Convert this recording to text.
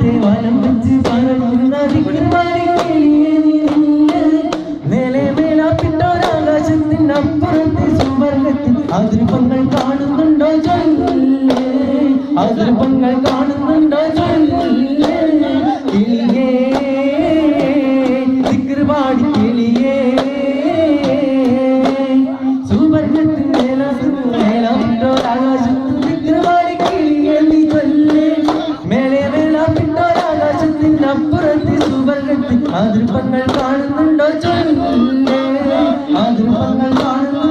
വാനത്തെ വാനം വെച്ച് പാടുന്ന മേലെ മേലാപ്പിട്ടൊരാകാശത്തിനപ്പുറത്തെ സുവർഗത്തിൽ അതിർപ്പങ്ങൾ കാണുന്നുണ്ടോ ചൊല്ലേ അതിർപ്പങ്ങൾ കാണുന്നുണ്ടോ ചൊല്ലേ കിളിയേ ദിക്ർപാടി കിളിയേ സുവർഗത്തിൽ മേലാപ്പിട്ടൊരാകാശത്തിൽ ദിക്ർപാടി കിളിയേ നീ ചൊല്ലേ മേലെ മേലാപ്പിട്ടൊരാകാശത്തിനപ്പുറത്തെ സുവർഗത്തിൽ അതിർപ്പങ്ങൾ കാണുന്നുണ്ടോ ചൊല്ലേ അതിർപ്പങ്ങൾ കാണുന്നു